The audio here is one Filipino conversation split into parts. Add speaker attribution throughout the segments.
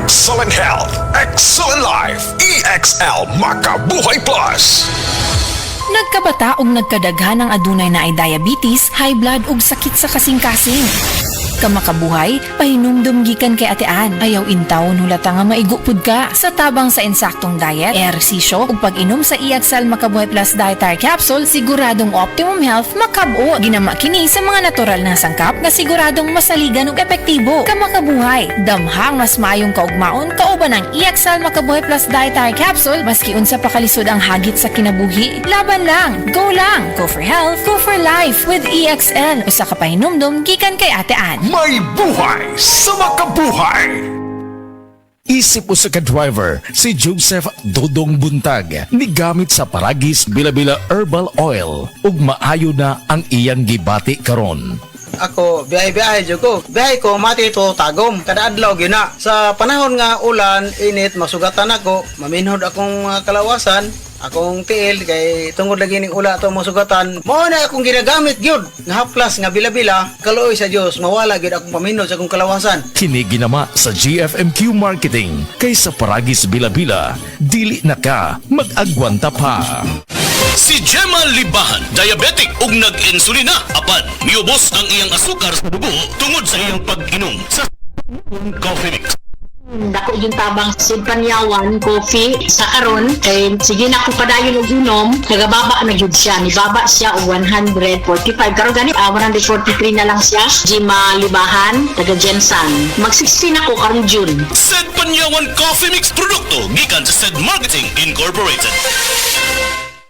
Speaker 1: Excellent health, excellent life. EXL Makabuhay Plus.
Speaker 2: Nagkabata ug nagkadaghan ng adunay na ay diabetes, high blood ug sakit sa kasing-kasing. Kamakabuhay, pahinumdum gikan kay atean. Ayaw intaw nulata nga maigupod ka. Sa tabang sa insaktong diet, ehersisyo ug pag-inom sa EXL Makabuhay Plus Dietary Capsule, siguradong optimum health makab-o. Ginama kini sa mga natural na sangkap na siguradong masaligan ug epektibo. Kamakabuhay, damhang mas maayong kaugmaon kauban ng EXL Makabuhay Plus Dietary Capsule maski unsa pa kalisod ang hagit sa kinabuhi. Laban lang, go for health, go for life with EXL. Usa ka pahinumdum gikan kay atean.
Speaker 1: May buhay sa makabuhay! Isip o sa ka-driver, si Joseph Dodong Buntag, nigamit sa Paragis Bila-Bila Herbal Oil, ug maayo na ang iyang gibati karon.
Speaker 3: Ako, biyahe-biyahe dyan ko. Biyahe ko, mati ito tagom. Kada adlaw gina. Sa panahon nga ulan, init, masugatan ako. Maminhod akong kalawasan. Akong tiil, kay tungod lagi ning ula ito masugatan. Mao na akong ginagamit gyud nga haplas nga bila-bila. Kaluoy sa Dios, mawala gyud akong paminhod sa akong kalawasan.
Speaker 1: Kini ginama sa GFMQ Marketing, kay sa Paragis Bila-Bila, dili na ka mag-agwanta pa.
Speaker 4: Si Gemma Libahan, diabetic ug nag-insulina. Apan, miubos ang iyang asukar sa dugo tungod sa iyang pag-inom sa coffee mix.
Speaker 5: Dako yung tabang Panyawan coffee sa karon kay sige na ko padayon og inom nagababa na gyud siya nibaba siya og 145 karon gani 143 na lang siya. Gemma Libahan taga Jensan mag 16 ako karon June.
Speaker 4: Sed Panyawan coffee mix produkto gikan sa Sed Marketing Incorporated.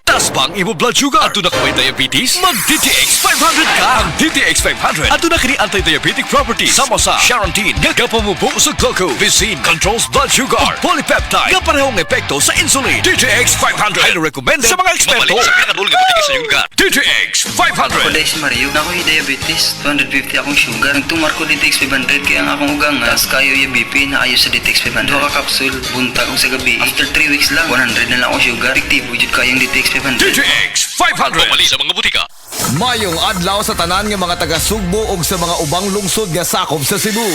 Speaker 4: Taas ba ang imo blood sugar? Ato na ka may diabetes? Mag-DTX 500 ka! Ang DTX 500 ato na kini anti-diabetic properties sama sa Charantine, gagapamubo sa gluco, Vicine, controls blood sugar, o polypeptide, nga parehong epekto sa insulin. DTX 500 highly recommended sa mga eksperto. Mabalik sa pinakadulga sa iyong lugar. DTX 500.
Speaker 6: Kulay si Mario, na ako'y diabetes, 250 akong sugar. Nagtumar ko DTX 500 kaya ang akong ugang tas kayo yung BP na ayos sa DTX 500. Dua ka kapsul, buntag kong sa gabi. After 3 weeks lang, 100 na lang akong sugar. Efektibo jud kayong DTX 500.
Speaker 4: DTX 500. Pumali sa mga butika.
Speaker 7: Mayong adlaw sa tanan nga mga taga Sugbo ug sa mga ubang lungsod nga sakop sa Cebu.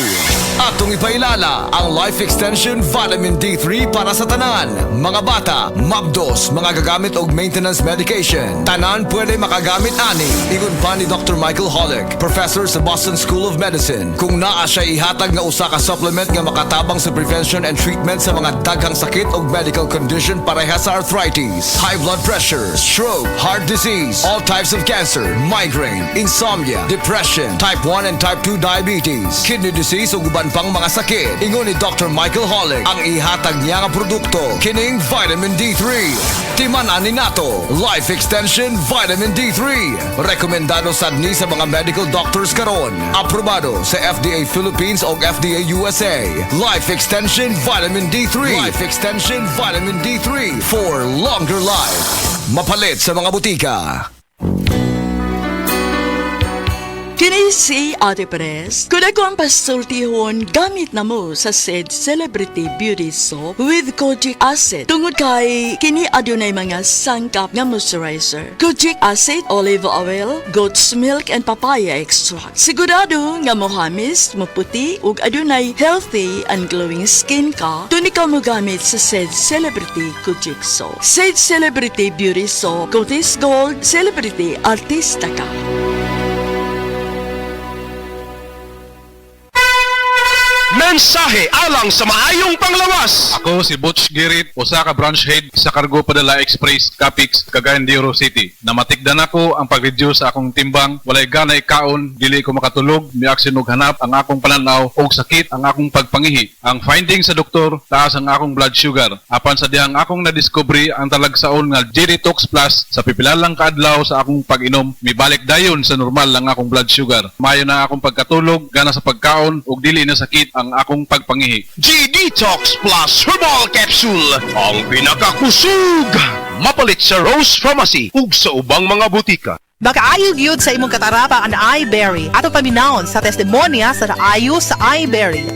Speaker 7: Atong ipailala ang Life Extension Vitamin D3 para sa tanan. Mga bata, mabdos, mga gagamit og maintenance medication. Tanan pwede makagamit ani. Ingon pa ni Dr. Michael Holick, professor sa Boston School of Medicine. Kung naa siya ihatag nga usa ka supplement nga makatabang sa prevention and treatment sa mga daghang sakit og medical condition pareha sa arthritis, high blood pressure, stroke, heart disease, all types of cancer, migraine, insomnia, depression, type 1 and type 2 diabetes, kidney disease ug uban pang mga sakit. Ingon ni Dr. Michael Holick, ang ihatag niya nga produkto kining Vitamin D3. Timan ani nato, Life Extension Vitamin D3. Rekomendado sad ni sa mga medical doctors karon. Aprobado sa FDA Philippines ug FDA USA. Life Extension Vitamin D3. Life Extension Vitamin D3 for longer life. Mapalit sa mga butika.
Speaker 8: Kini si Ate Perez. Kung ako ang pasultihon, gamit na mo sa said Celebrity Beauty Soap with Kojic Acid. Tungod kay kini adunay mga sangkap nga moisturizer. Kojic Acid, olive oil, goat's milk, and papaya extract. Sigurado nga mohamis, maputi, ug adunay healthy and glowing skin ka, tuni ka mo gamit sa said Celebrity Kojic Soap. Said Celebrity Beauty Soap, Cotis Gold, Celebrity Artista ka.
Speaker 4: Mensahe alang sa maayong panglawas.
Speaker 9: Ako si Butch Girit, usa ka branch head sa Cargo Padala Express, Capix, Cagayan de Oro City. Namatikdan ako ang pag-reduce sa akong timbang, walay gana ikaon, dili ko makatulog, miaksin og hanap ang akong pananaw og sakit ang akong pagpangihi. Ang finding sa doktor, taas ang akong blood sugar. Apan sa dihang akong nadiscovery ang talagsaon nga G-Detox Plus sa pipilalang kaadlaw sa akong pag-inom, mibalik dayon sa normal ang akong blood sugar. Mayo na akong pagkatulog, gana sa pagkaon ug dili na sakit ang akong pagpangihi.
Speaker 4: G-Detox Plus Herbal Capsule, ang pinakakusog. Mapalit sa Rose Pharmacy ug sa ubang mga butika.
Speaker 10: Makaayog yun sa imong katarapa ang iBerry. Ato paminahon sa testimonya sa naayo sa iBerry.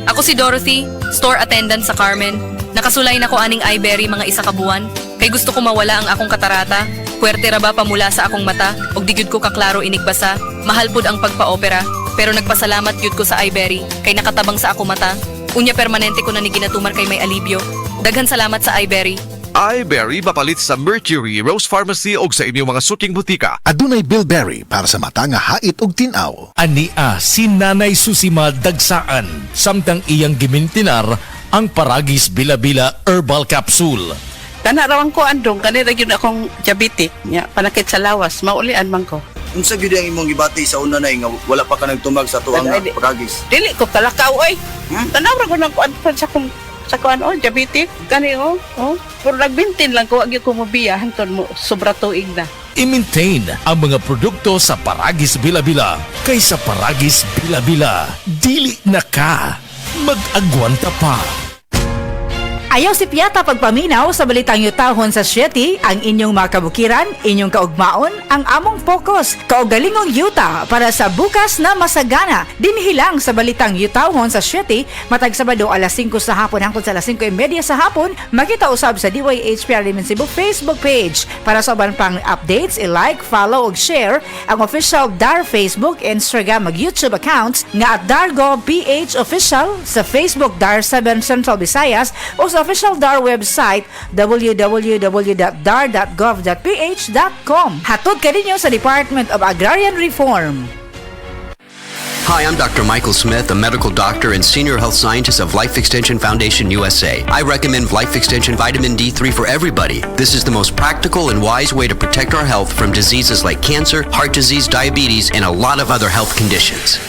Speaker 11: Ako si Dorothy, store attendant sa Carmen. Nakasulay na ko aning iBerry mga isa ka buwan. Kay gusto ko mawala ang akong katarata. Puwerte ra ba pamula sa akong mata og di gyud ko kaklaro inigbasa. Mahal pud ang pagpa-opera. Pero nagpasalamat yun ko sa iBerry kay nakatabang sa ako mata. Unya permanente ko na ni ginatuman kay may alibyo. Daghan salamat sa iBerry.
Speaker 4: iBerry mapalit sa Mercury, Rose Pharmacy o sa inyong mga suking butika.
Speaker 12: Adunay Bilberry para sa mata nga hait og tinaw.
Speaker 1: Ania si Nanay Susima Dagsaan, samtang iyang gimintinar ang Paragis Bila-Bila Herbal Capsule.
Speaker 13: Kanarawang ko andong, kanira yun akong diabetic. Ya, panakit sa lawas, maulian man ko.
Speaker 14: Unsa gyud ang imong gibati sa una nay nga wala pa ka nagtumag sa tuang Paragis?
Speaker 13: Dili ko talakaw oy. Tanawra ko nang kuan sa kuan diabetic kani pero nagbintin lang ko agi ko mobiya hanton mo sobra tuig na.
Speaker 1: I-maintain ang mga produkto sa Paragis Bila-Bila kaysa Paragis Bila-Bila. Dili na ka. Mag-agwanta pa.
Speaker 15: Ayaw si Piata pagpaminaw sa balitang yutahon sa Sieti, ang inyong mga kabukiran, inyong kaugmaon, ang among focus, kaugalingong yuta para sa bukas na masagana. Dinhilang sa balitang yutahon sa Sieti, matag Sabado alas 5 sa hapon hangtod sa alas 5:30 sa hapon, makita usab sa DYHPR Limen Cebu Facebook page. Para sa uban pang updates, i-like, follow ug share ang official DAR Facebook, Instagram ug YouTube accounts nga at Dargo PH Official sa Facebook DAR 7 Central Visayas o sa official DAR website www.dar.gov.ph.com. Hatod ka ninyo sa Department of Agrarian Reform.
Speaker 16: Hi, I'm Dr. Michael Smith, a medical doctor and senior health scientist of Life Extension Foundation USA. I recommend Life Extension Vitamin D3 for everybody. This is the most practical and wise way to protect our health from diseases like cancer, heart disease, diabetes, and a lot of other health conditions.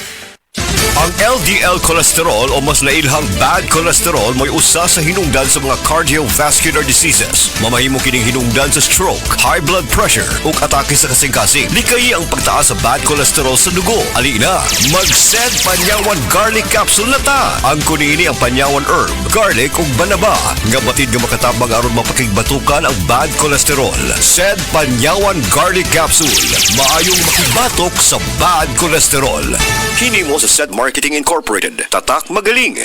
Speaker 4: Ang LDL cholesterol o mas nailhang bad cholesterol mo'y usa sa hinungdan sa mga cardiovascular diseases. Mamahimo kining hinungdan sa stroke, high blood pressure ug atake sa kasing-kasing. Likay ang pagtaas sa bad cholesterol sa dugo. Alina, mag-Sed Panyawan Garlic Capsule na ta. Ang kunini ang Panyawan herb, garlic ug banaba nga batid nga makatabang aron mapakigbatukan ang bad cholesterol. Sed Panyawan Garlic Capsule, maayong makibatok sa bad cholesterol. Hinimo sa Sed Marketing Incorporated. Tatak magaling.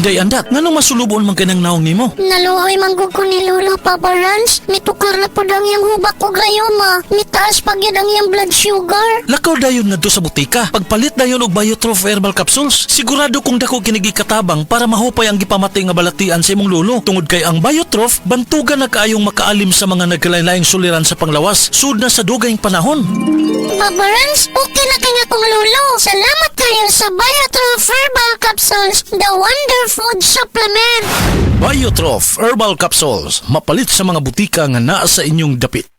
Speaker 17: Day andat, nganong masulubon man kanang naong nimo?
Speaker 18: Naluoy manggug ko ni Lolo, Papa Rans. Mitukar na po ang iyang hubak o grayoma. Mitaas pag yan ang iyang blood sugar.
Speaker 17: Lakaw dayon nga do sa butika. Pagpalit dayon og Biotrof Herbal Capsules. Sigurado kung dako kinigi katabang para mahupay ang gipamatay nga balatian sa imong lolo. Tungod kay ang Biotrof, bantugan na kaayong makaalim sa mga nagkalain-laing suliran sa panglawas. Sud na sa dugayng panahon.
Speaker 18: Papa Rans, okay na kaya kong lolo. Salamat kayo sa Biotrof Herbal Capsules, the Wonder Food Supplement.
Speaker 17: Biotrof Herbal Capsules, mapalit sa mga butika nga naa sa inyong dapit.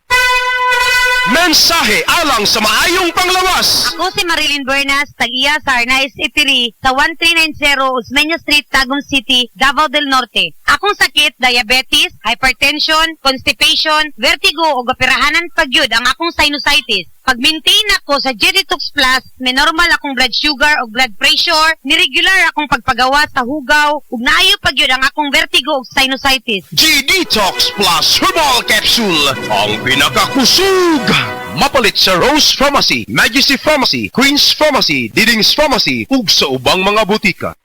Speaker 19: Mensahe alang sa maayong panglawas.
Speaker 20: Ako si Marilyn Bernas, tag-iya sa Arnaiz Eatery sa 1390 Osmeña Street, Tagum City, Davao del Norte. Akong sakit, diabetes, hypertension, constipation, vertigo o gapirahanan pagyud ang akong sinusitis. Pag-maintain ako sa G-Detox Plus, may normal akong blood sugar o blood pressure, niregular akong pagpagawa sa hugaw, ug naayo pagyud ang akong vertigo o sinusitis.
Speaker 19: G-Detox Plus Herbal Capsule, ang pinakakusog. Mapalit sa Rose Pharmacy, Majesty Pharmacy, Queen's Pharmacy, Diding's Pharmacy, ug sa ubang mga butika.